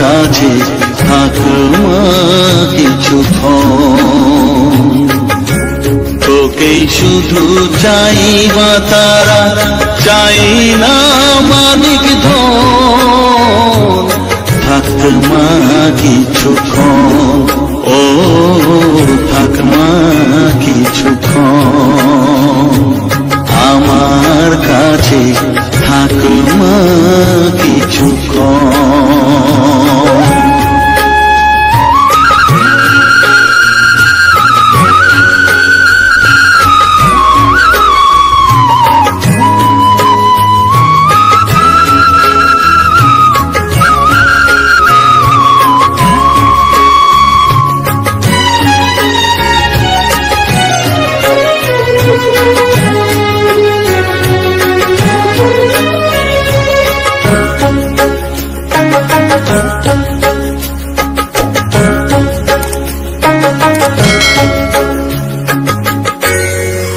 কাছে থাক মা কিছুক্ষণ। তোকেই শুধু চাই মা তারা, চাই না মানিক ধন। থাক মা কিছুক্ষণ, ও থাক মা কিছুক্ষণ। আমার কাছে থাক মা কিছুক্ষণ।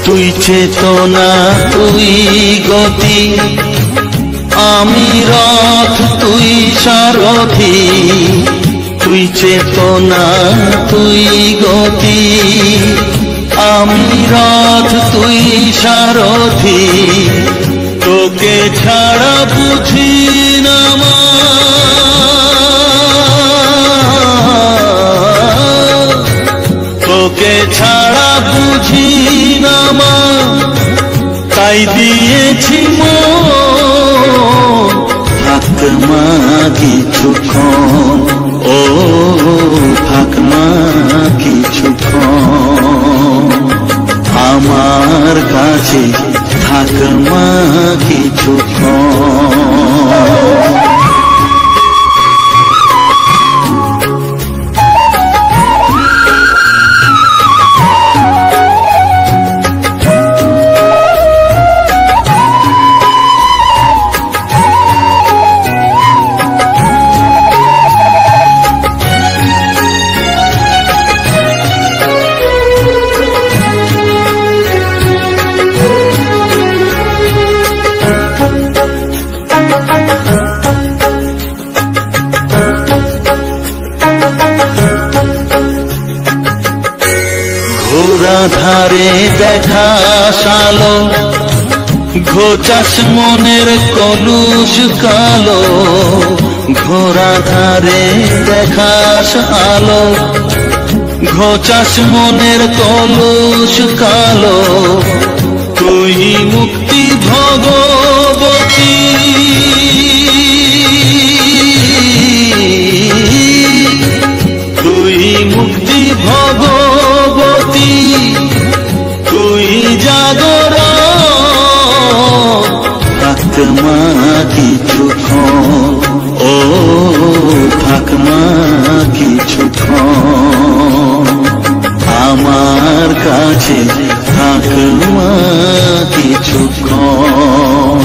তুই চেতনা তুই গতি, আমি রথ তুই সারথি। তুই চেতনা তুই গতি, আমি রথ তুই সারথি। তোকে ছাড়া বুঝি না মা, তোকে ছাড়া বুঝি না মা, তাই দিয়েছি মন। থাক মা কিছুক্ষণ, ও থাক মা কিছুক্ষণ। আমার কাছে থাক মা কিছুক্ষণ। ধারে দেখা সালো, ঘোচাস মনের কলুষ কালো। ঘোড়া ধারে দেখা সালো, ঘোচাস মনের কলুষ কালো। তুই মুক্তি ভগবতী, তুই মুক্তি ভগবতী। তুই জাগর থাক মা কিছুক্ষণ, ও থাক মা কিছুক্ষণ। আমার কাছে থাক মা কিছুক্ষণ।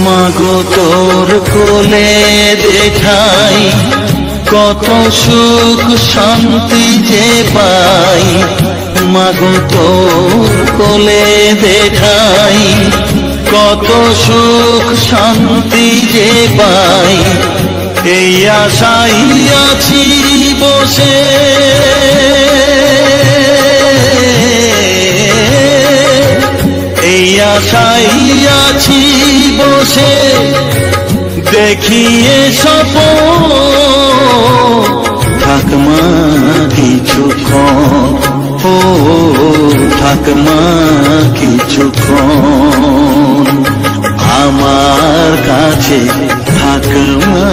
মাগো তোর কোলে দেখাই, কত সুখ শান্তি যে পাই। মাগো তোর কোলে দেখাই, কত সুখ শান্তি যে পাই। এই আশাই আছি বসে, এই আশাই আছি বসে। দেখিয়ে স্বপ্ন থাক মা কিছুক্ষণ, ও থাক মা কিছুক্ষণ। আমার কাছে থাক মা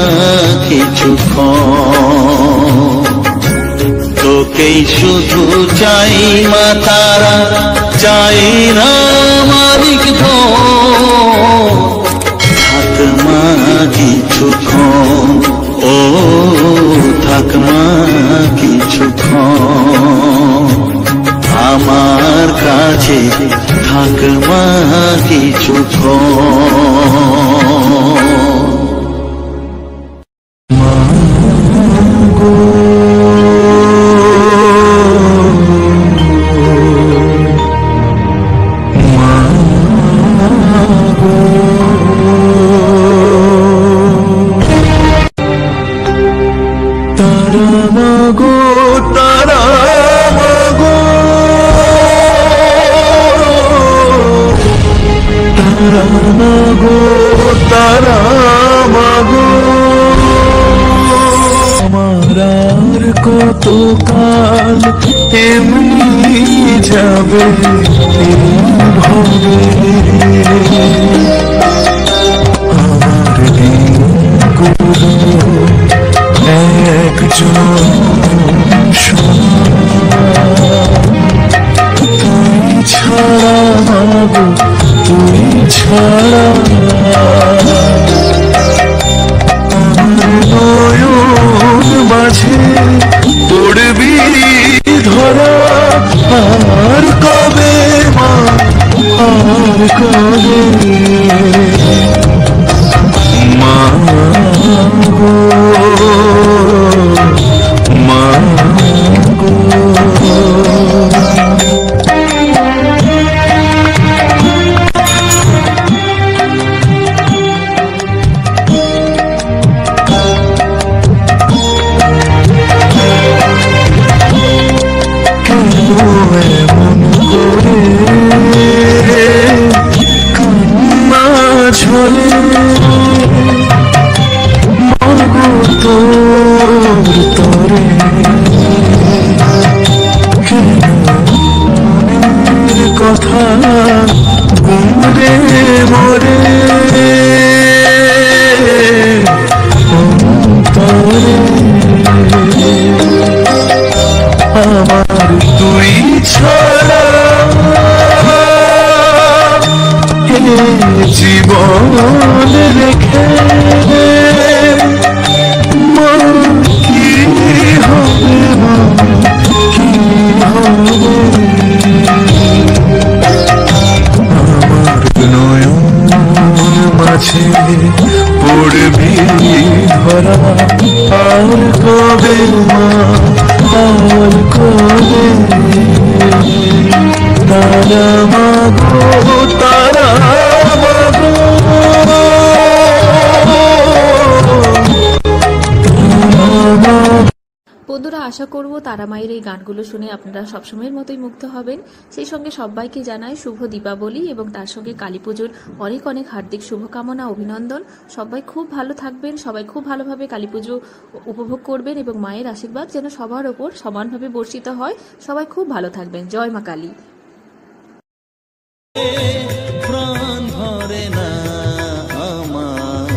কিছুক্ষণ। তোকেই শুধু চাই মা তারা, চাই না মালিক ধন। থাক মা কিছুক্ষণ, ও থাক মা কিছুক্ষণ। কাছে থাক মা কিছুক্ষণ। কতকাল এমনি যাবে ভবে আমার দিনগুলো একজন তুই ছাড়া তুই ছাড়া নয়ন মাঝে পড়বি ধরা আর কবে মা আর কবে মা গো মা গো। কথা গুমরে মরে অন্তরে আমার তুই ছাড়া জীবন রেখে মা কি হবে মা কি হবে নয়ন মাঝে পড়বি ধরা আর কবে মা আর কবে তারা মাগো তারা মাগো। বন্ধুরা, আশা করব তারা মায়ের এই গানগুলো শুনে আপনারা সবসময়ের মতোই মুগ্ধ হবেন। সেই সঙ্গে সবাইকে জানাই শুভ দীপাবলি এবং তার সঙ্গে কালী পুজোর অনেক অনেক হার্দিক শুভকামনা, অভিনন্দন। সবাই খুব ভালো থাকবেন, সবাই খুব ভালোভাবে কালী পুজো উপভোগ করবেন এবং মায়ের আশীর্বাদ যেন সবার ওপর সমানভাবে বর্ষিত হয়। সবাই খুব ভালো থাকবেন। জয় মা কালী। প্রাণ ভরে না আমার,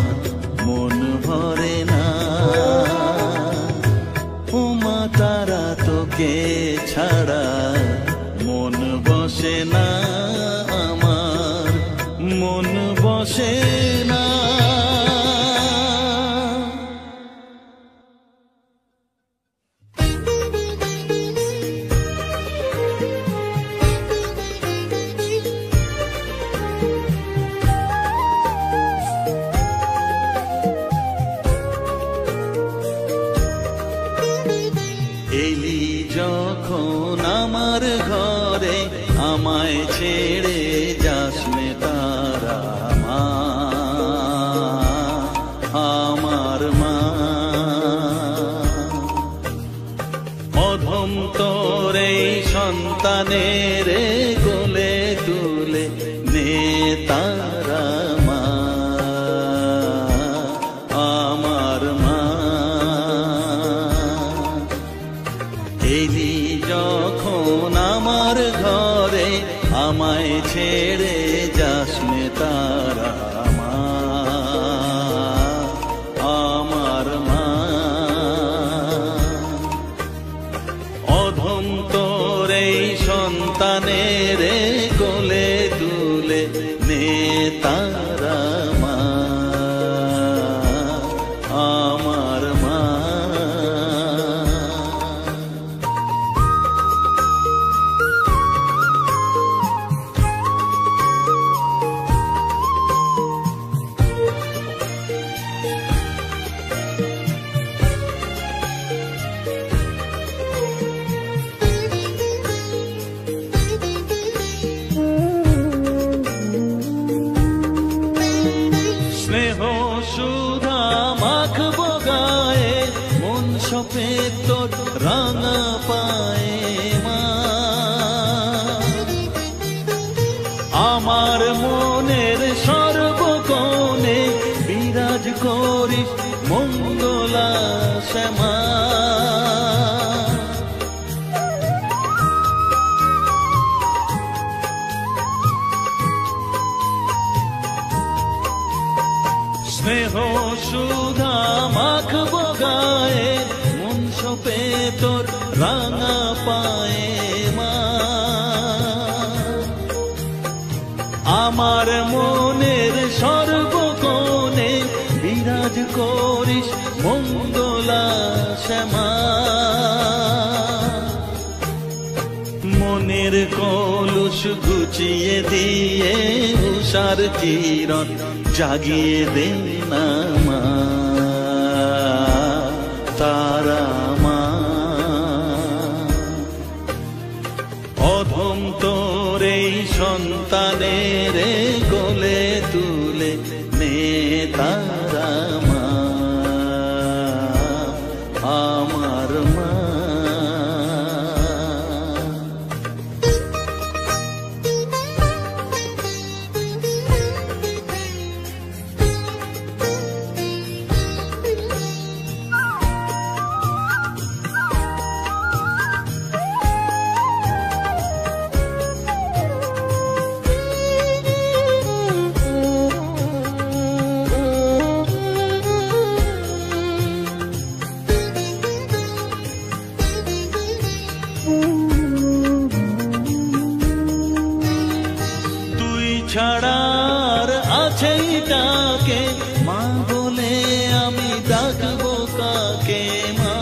মন ভরে না ও মা তারা, তোকে ছাড়া মন বসে না আমার, মন বসে না। এলি যখন আমার ঘরে, আমায় ছেড়ে যাস নে তারা মা, আমার মা। অধম তোর এই সন্তানের কোলে তুলে নে তারা মা, আমার মা। এলি যখন আমার ঘরে, আমায় ছেড়ে যাস নে তারা মা, আমার মা। অধম তোর এই সন্তানের কোলে তুলে নে তারা মা, আমার মা। সফেদ তোর রাঙা পায়ে মা, আমার মনের সর্বকোণে বিরাজ করিস মঙ্গলা শ্যামা। স্নেহ সুধা মাখবো গায়ে, মন সপে তোর রাঙা পায়ে মা, আমার মনের সর্বকোণে বিরাজ করিস মঙ্গলা শ্যামা। মনের কলুষ ঘুচিয়ে দিয়ে উষার কিরণ জাগিয়ে দে না মা, তারা মা। অধম তোর এই সন্তানের কোলে তুলে নে তারা মা, আমার মা। ছাড়ার আছে ডাকে মা বলে আমি ডাকবো কাকে মা,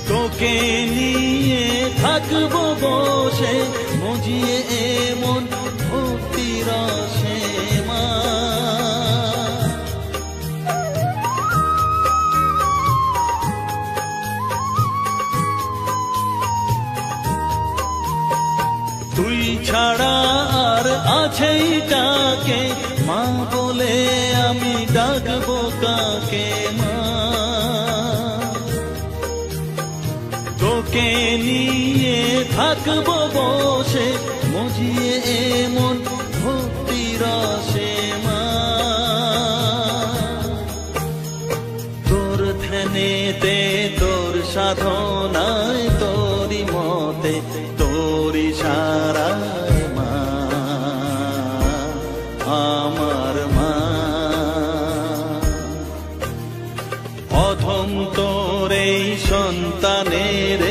তোকে নিয়ে থাকবো বসে মজিয়ে এমন ভক্তি রসে মা। তুই ছাড়া আর আছেই ডাকে মা বলে আমি ডাকবো কাকে মা, তোকে নিয়ে থাকবো বসে মজিয়ে এমন ভক্তি রসে মা। তোর ধ্যানেতে তোর সাধনায় তোরি মতে তোরি সারায় মা, আমার মা। অধম তোর এই সন্তানের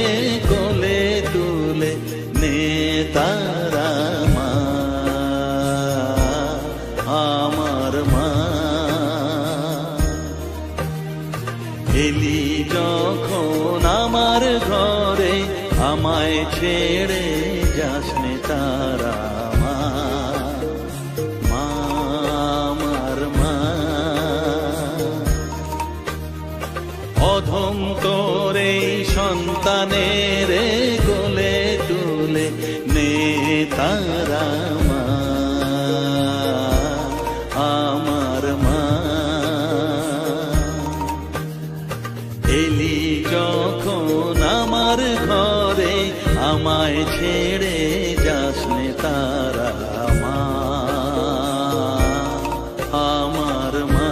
কোলে তুলে নে তারা মা, আমার মা। এলি যখন আমার ঘরে আমায় ছেড়ে যাস নে তারা মা, মা আমার মা। অধম তোর এই সন্তানের কোলে তুলে নে তারা মা, আমার মা। এলি যখন আমার ঘরে আমায় ছেড়ে যাস নে তারা মা, আমার মা।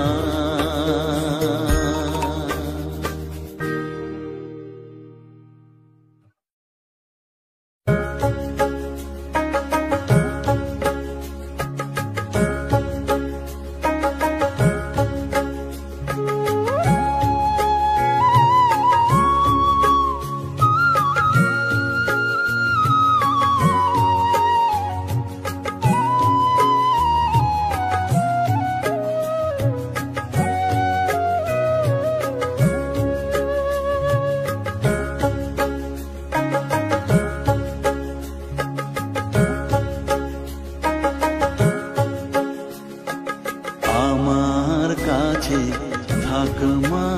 থাক মা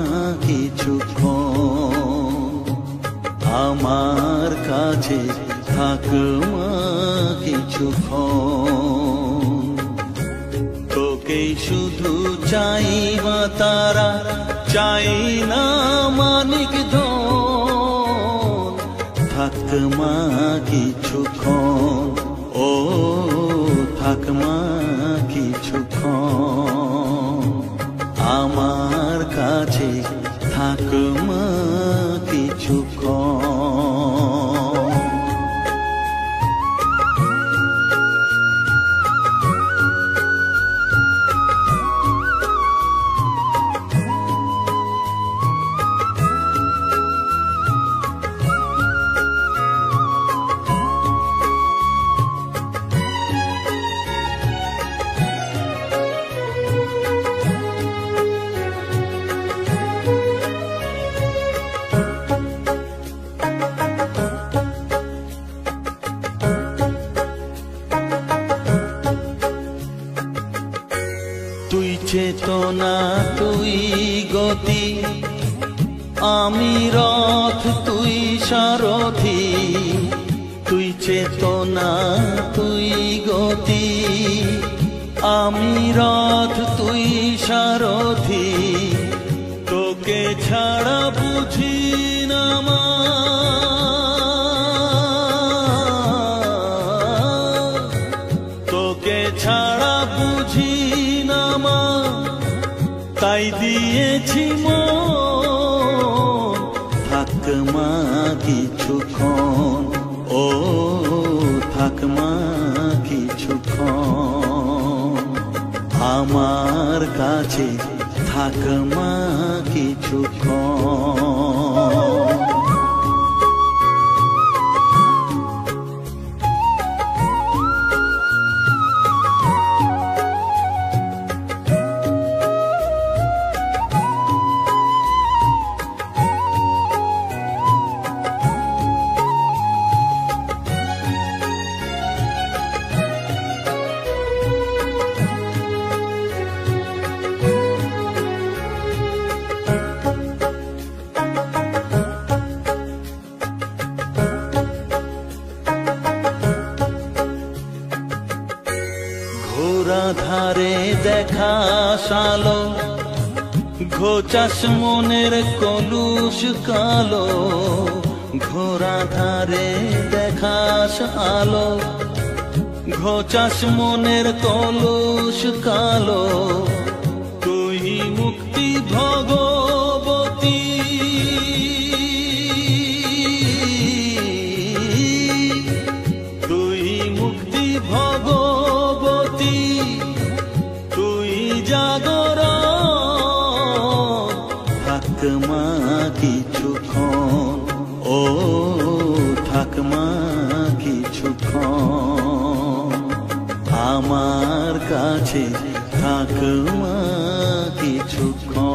কিছুক্ষণ, আমার কাছে থাক মা কিছুক্ষণ, তোকে তোকেই শুধু চাই মা তারা, চাই না মানিক ধন। থাক মা কিছুক্ষণ, ও থাক মা কিছুক্ষণ আমার কাছে, থাক মা কিছুক্ষণ। তুই চেতনা, তুই গতি, আমি রথ, তুই সারথি। তুই চেতনা, তুই গতি, আমি রথ, তুই সারথি। তোকে ছাড়া বুঝি না মা, তোকে ছাড়া বুঝি না মা, তাই দিয়েছি মন। থাক মা কিছুক্ষণ, ও থাক মা কিছুক্ষণ আমার কাছে, থাক মা কিছুক্ষণ। ঘোরা ধারে দেখা সালো, ঘোচাস মনের কলুষ কালো। ঘোরা ধারে দেখা আলো, ঘোচাস মনের কলুষ কালো। তুই মুক্তি ভগবতী, তুই মুক্তি ভগবতী, তুই জাগরণ। থাক মা কিছুক্ষণ, ও থাক মা কিছুক্ষণ আমার কাছে, থাক মা কিছুক্ষণ।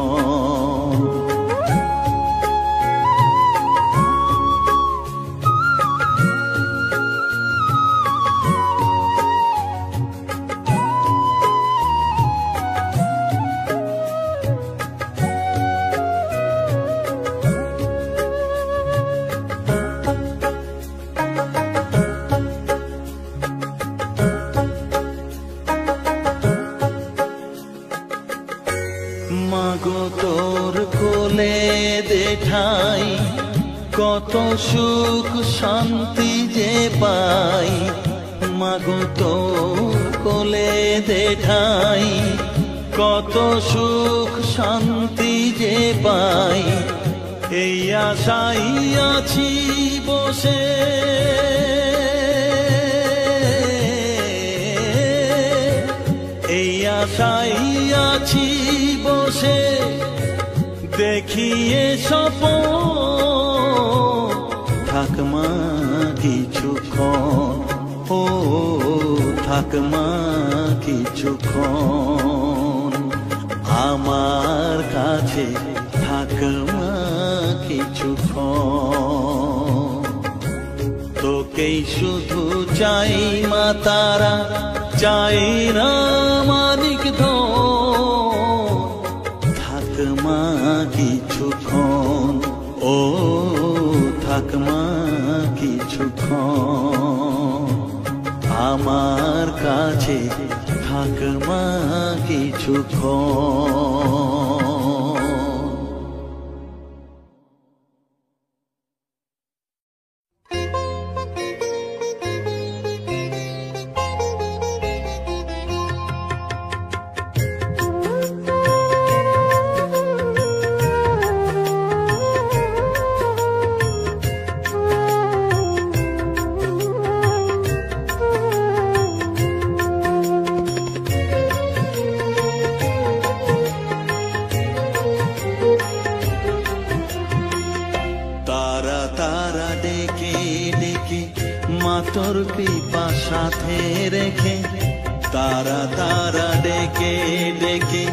মাগো তোর কোলে দেঠাই, কত সুখ শান্তি যে পাই। মাগো তোর কোলে দেঠাই, কত সুখ শান্তি যে পাই। এই আশাই আছি বসে, এই আশাই আছি বসে, দেখিয়ে স্বপন। থাক মা কিছুক্ষণ, ও থাক মা কিছুক্ষণ আমার কাছে, থাক মা কিছুক্ষণ। তোকেই শুধু চাই মা তারা, চাই না মানিক ধন। থাক মা কিছুক্ষণ, ও থাক মা কিছুক্ষণ আমার কাছে, থাক মা কিছুক্ষণ। তোর কৃপা সাথে রেখে, তারা তারা ডেকে ডেকে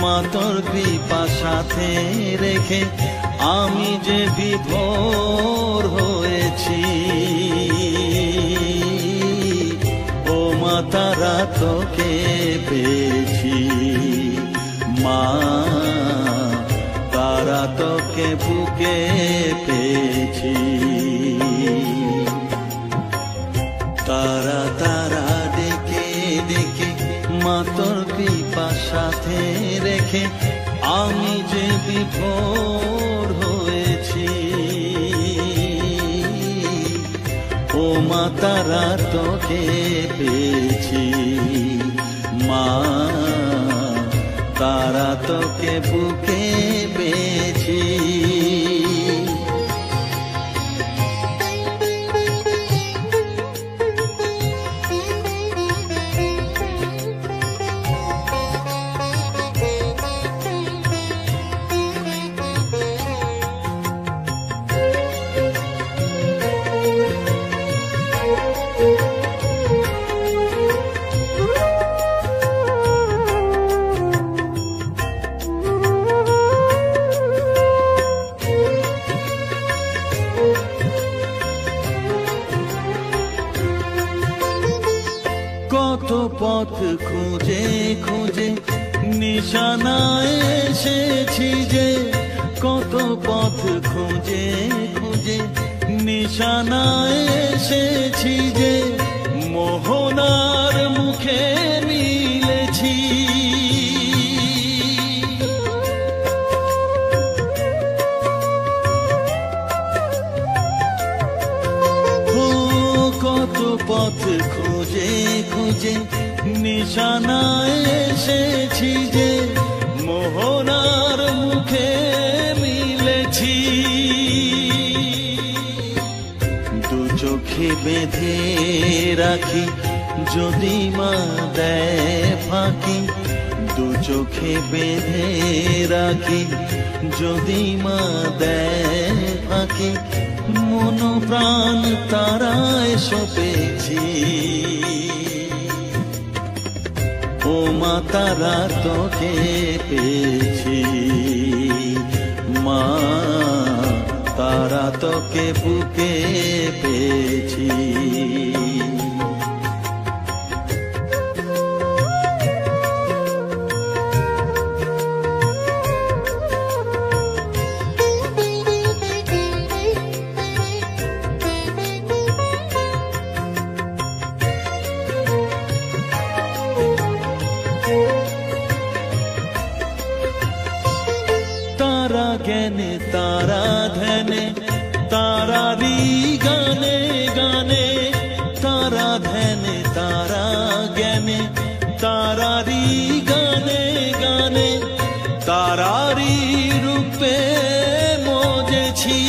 মা তোর কৃপা সাথে রেখে আমি যে বিভোর হয়েছি। ও মা তারা তোকে পেয়েছি, মা তারা তোকে বুকে পেয়েছি। তারা তারা ডেকে ডেকে মা তোর কৃপা সাথে রেখে আমি যে বিভোর হয়েছি। ও মা তারা তোকে পেয়েছি, মা তারা তোকে বুকে পেয়েছি। কত পথ খুঁজে খুঁজে নিশানায় এসেছি যে, কত পথ খুঁজে খুঁজে নিশানায় এসেছি যে, মোহনার মুখে মিলেছি। কত পথ খুঁজে খুঁজে নিশানায় এসেছি যে, মোহনার মুখে মিলেছি। দু চোখে বেঁধে রাখি যদি মা দেয় ফাঁকি, দু চোখে বেঁধে রাখি যদি মা দেয় ফাঁকি, মন প্রাণ তারায় সপেছি। ও মা তারা তোকে পেয়েছি, মা তারা তোকে বুকে পেয়েছি। তারা জ্ঞানে তারা ধ্যানে তারারি গানে গানে, তারা ধ্যানে তারা জ্ঞানে তারারি গানে গানে, তারারি রূপে মজেছি।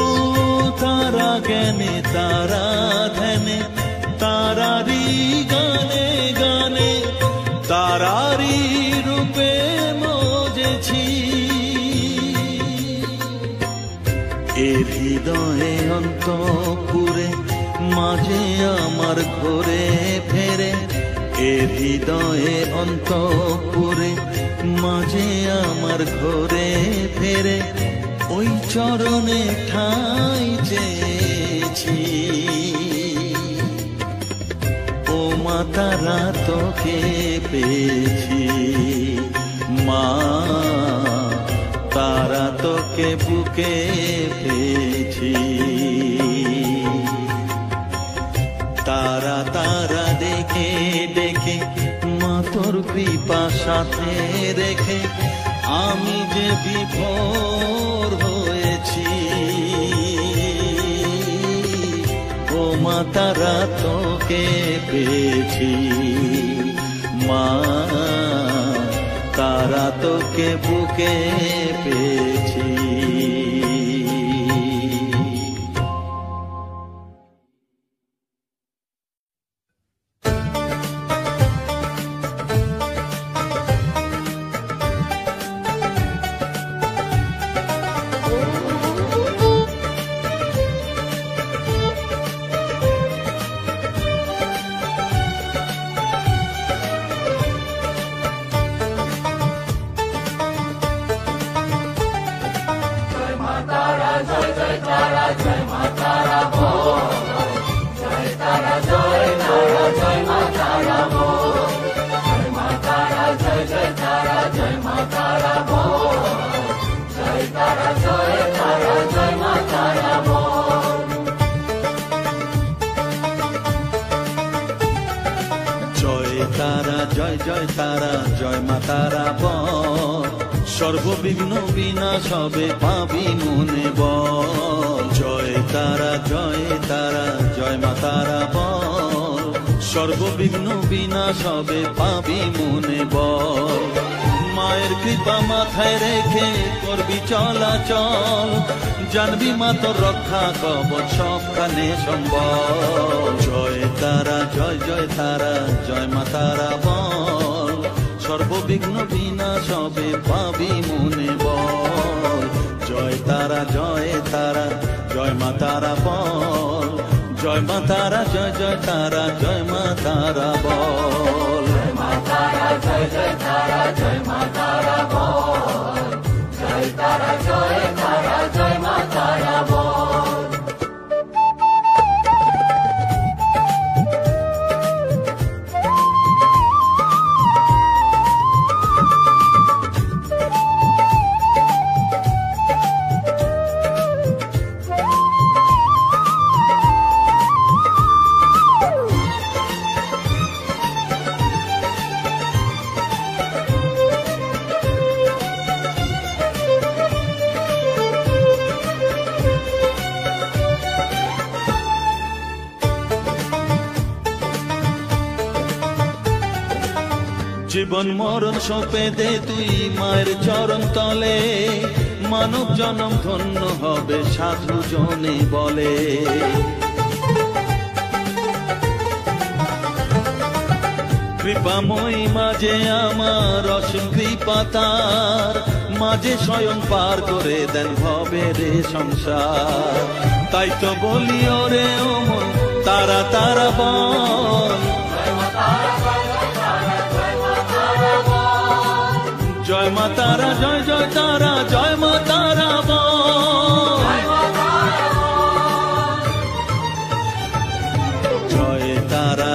ও তারা জ্ঞানে তারা ধ্যানে তারারি গানে গানে, তারারি রূপে মজেছি। এ হৃদয়ে অন্তপুরে মাঝে আমার ঘরে ফেরে, এ হৃদয়ে অন্তপুরে মাঝে আমার ঘরে ফেরে, ওই চরণে ঠাঁই চেয়েছি। ও মা তারা তোকে পেয়েছি, মা তারা তারা তোকে বুকে পেয়েছি। তারা তারা ডেকে ডেকে মা তোর কৃপা সাথে রেখে আমি যে বিভোর হয়েছি। ও মা তারা তোকে পেয়েছি, মা তারা তোকে বুকে পেয়েছি। সর্ববিঘ্ন বিনাশ হবে পাবি মনে বল। জয় তারা জয় মা তারা বল। সর্ববিঘ্ন বিনাশ হবে পাবি মনে বল। মায়ের কৃপা মাথায় রেখে করবি চলাচল, জানবি মা তোর রক্ষা কবচ সবখানে সম্বল। জয় তারা জয় মা তারা বল। সর্ববিঘ্ন বিনাশ হবে পাবি মনে বল। জয় তারা জয় মা তারা বল। জয় মা তারা জয় মা তারা বল। জয় মা তারা জয় মা তারা বল। জয় তারা জয় মা তারা বল। জীবন মরণ সঁপে দে তুই মায়ের চরণ তলে, মানব জনম ধন্য হবে সাধু জনে বলে। কৃপাময়ী মাঝে আমার অসীম কৃপা তার, মাঝে স্বয়ং পার করে দেন ভবের সংসার। তাই তো বলি ওরে ও মন তারা তারা বল। জয় মা তারা জয় তারা জয় মা তারা বল। জয় তারা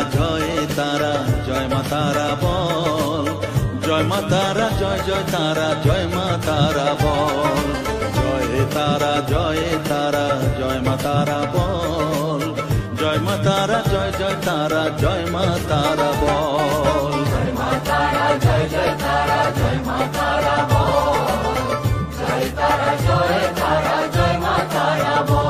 জয় মা তারা বল। জয় মা তারা জয় তারা জয় মা তারা বল। জয় তারা জয় মা তারা বল। জয় মা তারা জয় তারা জয় মা তারা বল। জয় মা তারা জয় তারা জয় মা তারা বল। জয় তারা জয় মা তারা বল।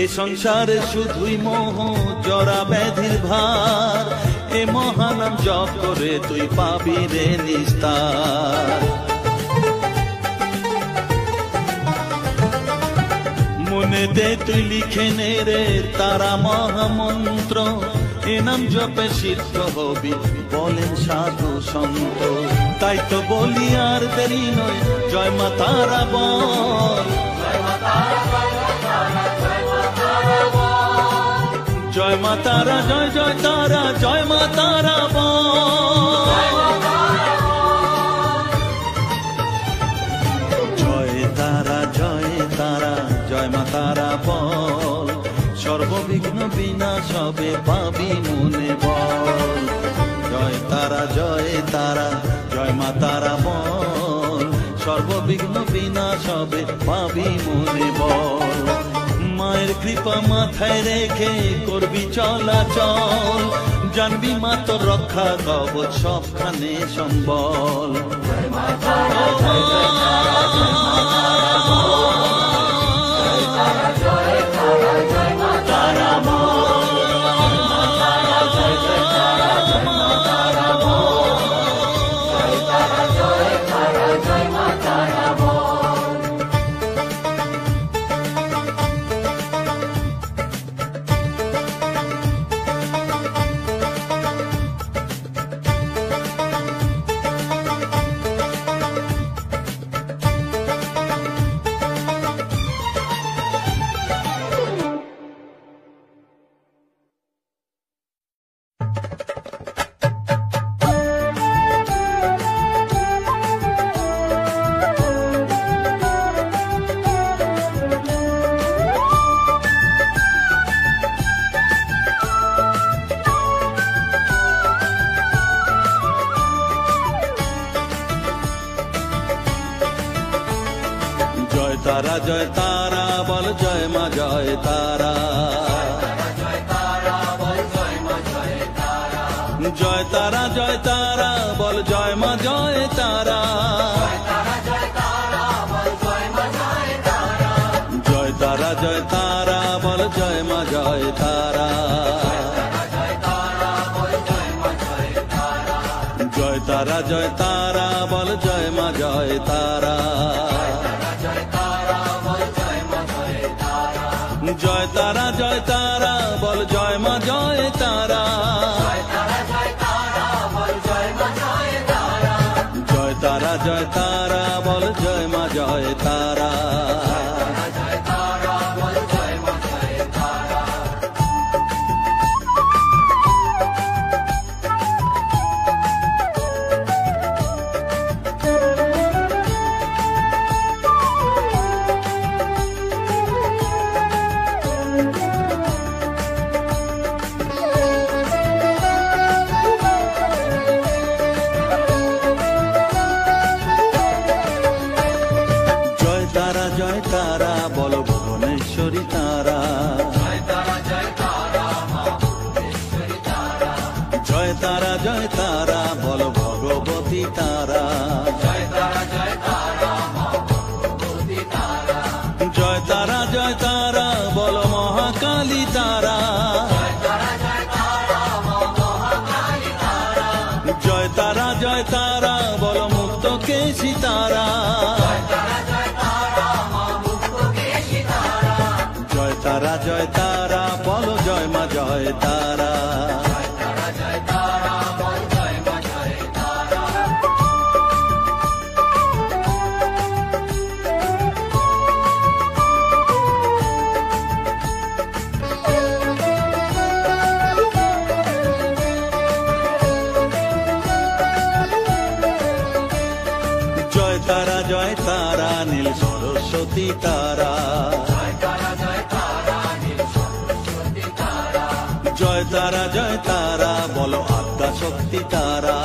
এ সংসারে শুধুই মোহ জরা ব্যাধির ভার, এ মহানাম জপ করে তুই পাবি রে নিস্তার। মনে দে তুই লিখে নে রে তারা মহামন্ত্র, এ নাম জপে সিদ্ধ হবি বলেন সাধু সন্ত। তাই তো বলি আর দেরি নয়, জয় মা তারা বল, জয় মা তারা, জয় জয় তারা, জয় মা তারা বল, জয় তারা, জয় তারা, জয় মা তারা বল, সর্ববিঘ্ন বিনাশ হবে পাবি মনে বল। জয় তারা, জয় তারা, জয় মা তারা বল, সর্ববিঘ্ন বিনাশ হবে পাবি মনে বল। মায়ের কৃপা মাথায় রেখে করবি চলাচল, জানবি মা তোর রক্ষা কবচ সবখানে সম্বল। তারা, জয় তারা বল, জয় মা জয় তারা, জয় তারা, জয় তারা বল, জয় মা জয় তারা, জয় তারা, জয় তারা বল, জয় মা জয় তারা, জয় তারা, জয় তারা বল, জয় মা জয় তারা, জয় তারা, জয় তারা বল, জয় মা জয় তারা, জয় তারা, জয় তারা বল, জয় মা জয় তারা। জয় তারা বল, ভুবনেশ্বরী তারা, জয় তারা, জয় তারা বল, ভগবতী তারা, জয় তারা, জয় তারা বল, মহাকালী তারা, জয় তারা, জয় তারা বল, মুক্তকেশী তারা, জয় তারা, জয় তারা বল, জয় মা জয় তারা, জয় তারা, জয় তারা নীল সরস্বতী তারা, জয় তারা, জয় তারা বলো আদ্যা শক্তি তারা,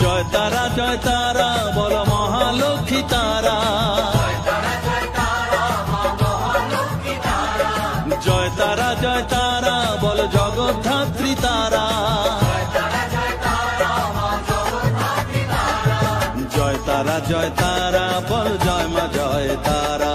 জয় তারা, জয় তারা বলো মহালক্ষ্মী তারা, জয় তারা, জয় তারা বলো জগদ্ধাত্রী তারা, জয় তারা, জয় তারা বল, জয় মা জয় তারা।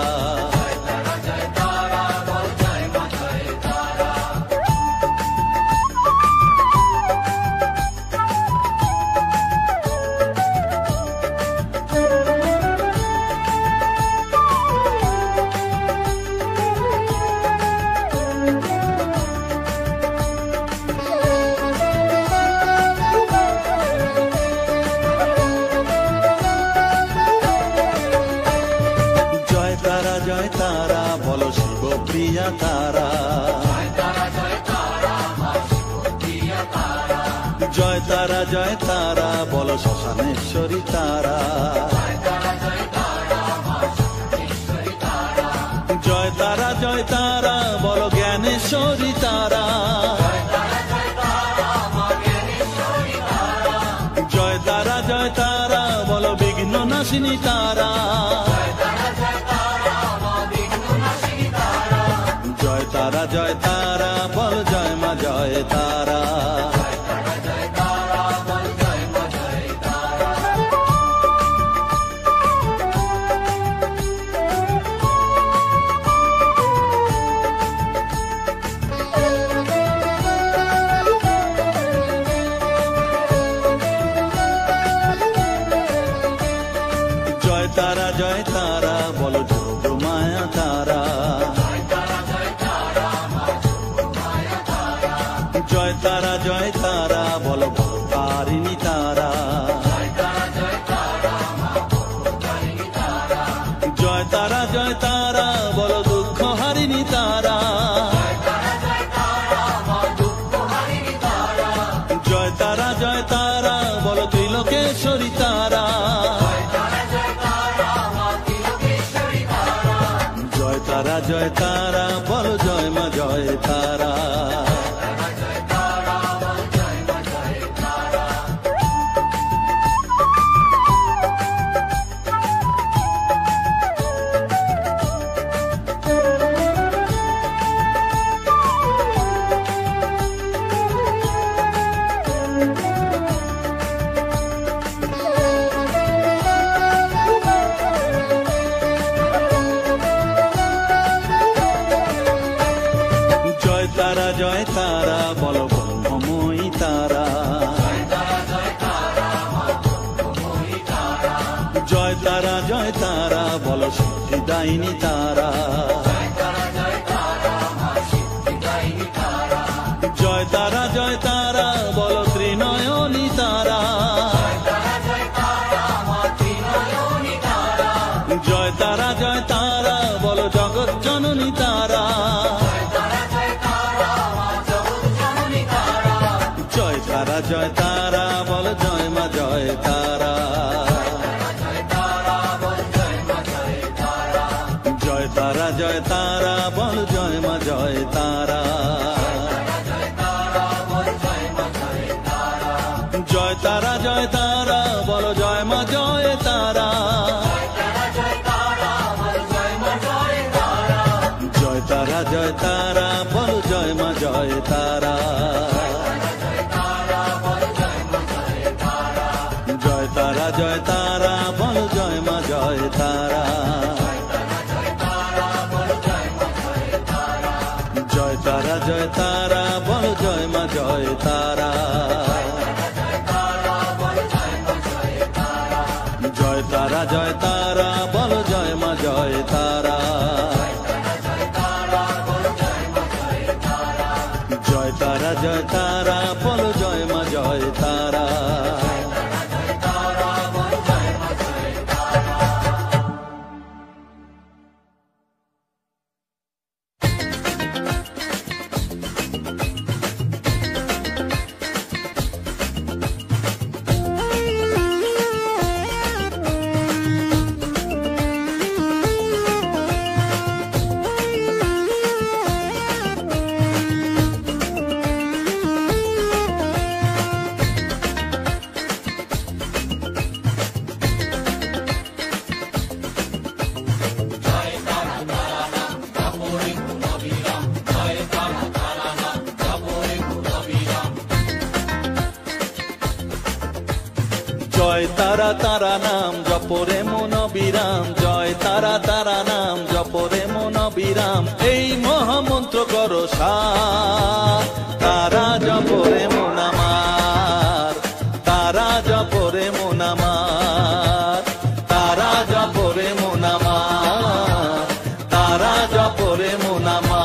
দিয়া তারা, জয় তারা জয় তারা বলো শ্মশানেশ্বরী তারা, জয় তারা জয় তারা বলো জ্ঞানেশ্বরী তারা, জয় তারা জয় তারা বলো বিঘ্ন নাশিনী তারা, জয় তারা জয় তারা বল জয় মা জয় তারা। জয় তারা জয় তারা বলো যোগ মায়া তারা, জয় তারা জয় তারা বলো ভবতারিণী তারা, জয় তারা জয় তারা বলো দুঃখ হারিণী তারা, জয় তারা জয় তারা বলো ত্রিলোকেশ্বরী তারা, জয় তারা জয় তারা বলো জয় মা জয় তারা। জয় তারা জয় তারা বলো ব্রহ্মময়ী তারা, জয় তারা জয় তারা বলো সিদ্ধিদায়িনী তারা, জয় তারা জয় তারা বলো ত্রিনয়নী তারা, জয় তারা জয় তারা বলো জগৎ জননী তারা, জয় তারা জয় তারা বল জয় মা জয় তারা, জয় তারা জয় তারা বল জয় মা জয় তারা, জয় তারা জয় তারা বলো জয় মা জয় তারা, জয় তারা জয় তারা বল জয় মা জয় তারা, জয় তারা জয় তারা বল জয় মা জয় তারা, জয় তারা জয় তারা বল জয় মা জয় তারা, জয় তারা জয় তারা বল জয় মা জয় তারা, জয় তারা জয় তারা বল জয় মা জয় তারা। জয় তারা তারা নাম জপরে মন বিরাম, জয় তারা তারা নাম জপরে মন বিরাম, এই মহামন্ত্র করো সার, তারা জপরে মন আমার, তারা জপরে মন আমার, তারা জপরে মন আমার, তারা জপরে মন আমার।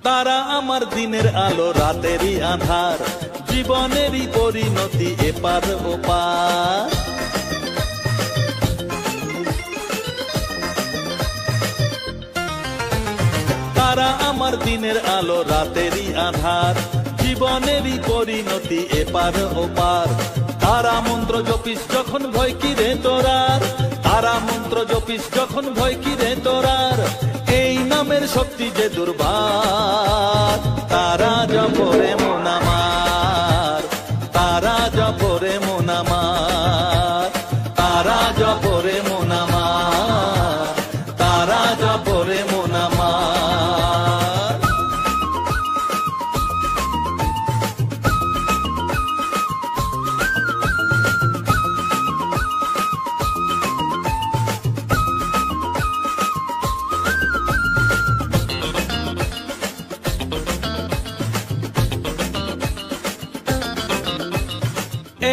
তারা আমার দিনের আলো রাতেরই আধার, জীবনেরই পরিণতি এপার ওপার। তারা আমার দিনের আলো রাতেরই আধার, জীবনেরই পরিণতি এপার ওপার। তারা মন্ত্র জপিস যখন ভয় কি রে তোরার, তারা মন্ত্র জপিস যখন ভয় কি রে তোরার, এই নামের শক্তি যে দুর্বার। তারা জপরে মন আমার, তারা জপরে মন আমার, তারা জপরে মন আমার, তারা জপরে মন আমার।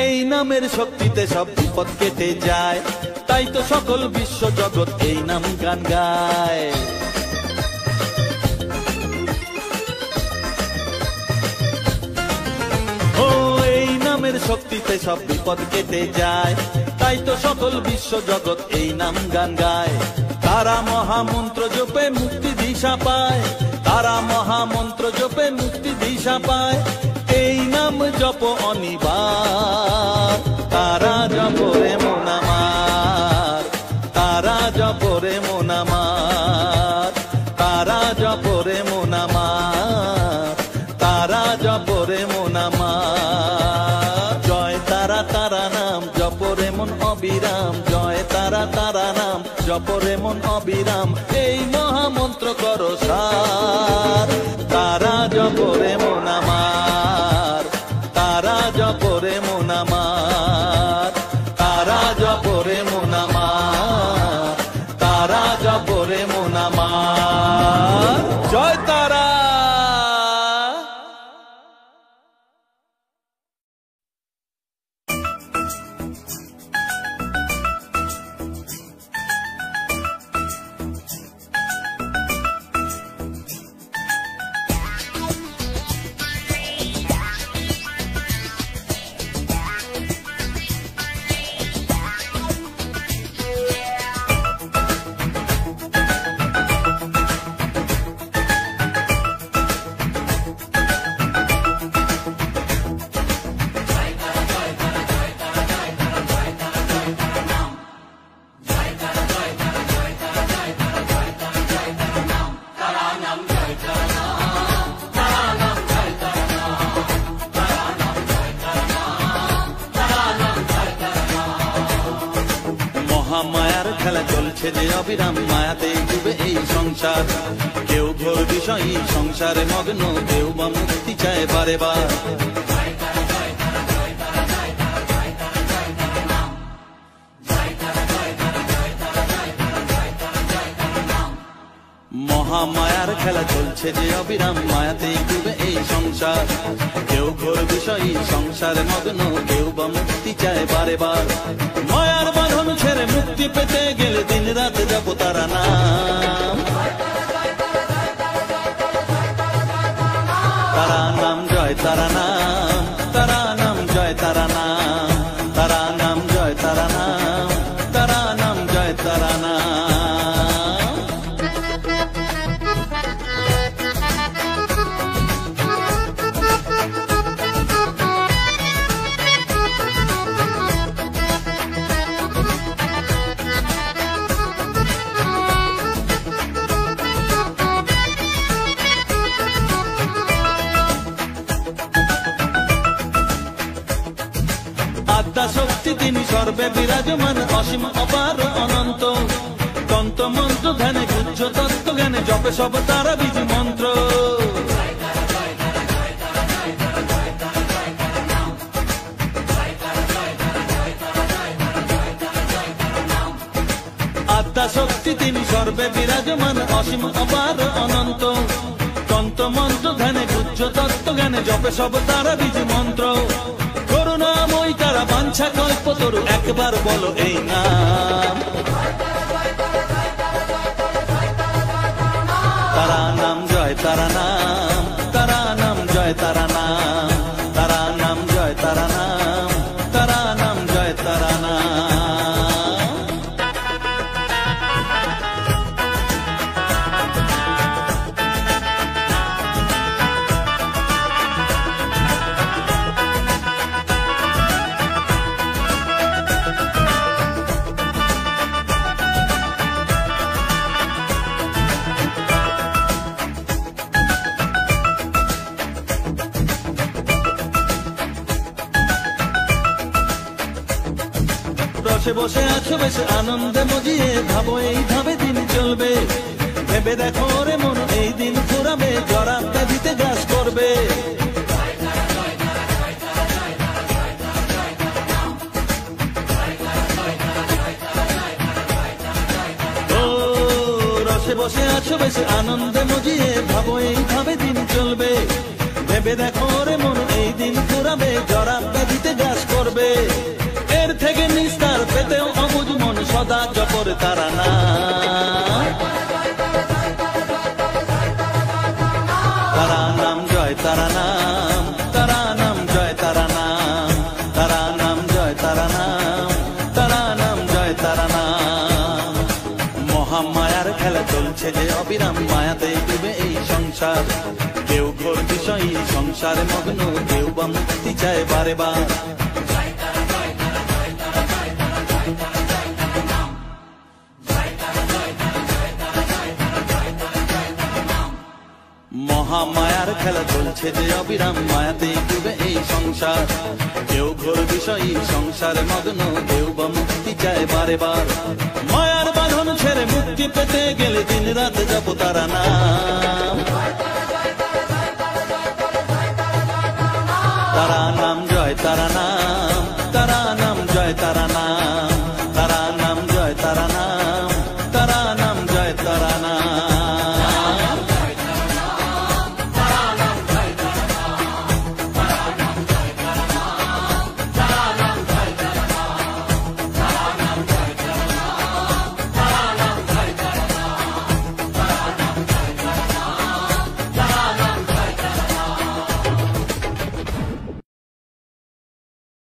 এই নামের শক্তিতে সব বিপদ কেটে যায়, তাই তো সকল বিশ্ব জগৎ এই নাম গান গায়। ও এই নামের শক্তিতে সব বিপদ কেটে যায়, তাই তো সকল বিশ্ব জগৎ এই নাম গান গায়। তারা মহামন্ত্র জপে মুক্তি দিশা পায়, তারা মহামন্ত্র জপে মুক্তি দিশা পায়, এই নাম জপ অনিবার। তারা জপরে মন আমার, তারা জপরে মন আমার, তারা জপরে মন আমার, তারা জপরে মন আমার। জয় তারা তারা নাম জপরে মন অবিরাম, জয় তারা তারা নাম জপরে মন অবিরাম, এই মহামন্ত্র করো সার। তারা জপরে মন আমার, তারা জপরে মন আমার, তারা জপরে মন আমার, তারা জপরে মন আমার। জয় তারা। মায়ার খেলা চলছে যে অবিরাম, মায়াতে ডুবে এই সংসার। কেউ ঘোর বিষয়ী সংসারে মগ্ন, কেউ বা মুক্তি চায় বারে বার। মহামায়ার খেলা চলছে যে অবিরাম, মায়াতে ডুবে এই সংসার। কেউ ঘোর বিষয়ী সংসারে মগ্ন, কেউ বা মুক্তি চায় বারে বার। মায়ার বাঁধন ছেড়ে মুক্তি পেতে গেলে দিন রাত জপ তারা নাম, তারা নাম জয় তারা নাম, তারা নাম জয় তারা নাম, তারা নাম জয় তারা নাম, তারা নাম জয় তারা নাম। আদ্যা শক্তি তিনি সর্বে বিরাজমান, অসীম অপার অনন্ত। তন্ত্র মন্ত্র ধ্যানে গুচ্ছ তত্ত্ব জ্ঞানে জপে সব তারা বীজ মন্ত্র। আদ্যা শক্তি তিনি সর্বে বিরাজমান, অসীম অপার অনন্ত। তন্ত্র মন্ত্র ধ্যানে গুচ্ছ তত্ত্ব জ্ঞানে জপে সব তারা বীজ মন্ত্র। করুণাময়ী তারা বাঞ্ছা কল্পতরু, একবার বলো এই নাম। তারা নাম জয় তারা নাম, তারা নাম জয় তারা নাম, তারা নাম জয় তারা নাম, তারা নাম জয় তারা নাম। বসে বসে আছো বেশ আনন্দে মজিয়ে, ভাবো এইভাবে দিন চলবে, ভেবে দেখো রে মন এই দিন ফুরাবে, জরা ব্যাধিতে গ্রাস করবে। ও রসে বসে আছো বেশ আনন্দে মজিয়ে, ভাবো এইভাবে দিন চলবে, ভেবে দেখো রে মন এই দিন ফুরাবে, জরা ব্যাধিতে গ্রাস করবে। এর থেকে নিস্তার পেতেও অবুঝ মন সদা জপর তারা নাম, তারা নাম জয় তারা নাম, তারা নাম জয় তারা নাম, তারা নাম জয় তারা নাম, তারা নাম জয় তারা নাম। মহামায়ার খেলা চলছে যে অবিরাম, মায়াতে ডুবে এই সংসার, কেউ ঘোর বিষয়ী সংসারে মগ্ন, কেউ বা মুক্তি চায় বারে বার। মহামায়ার খেলা চলছে যে অবিরাম, মায়াতে ডুবে এই সংসার, কেউ ঘোর বিষয়ী সংসারে মগ্ন, কেউ বা মুক্তি চায় বারে বার। মায়ার বাঁধন ছেড়ে মুক্তি পেতে গেলে দিন রাত জপ তারা নাম,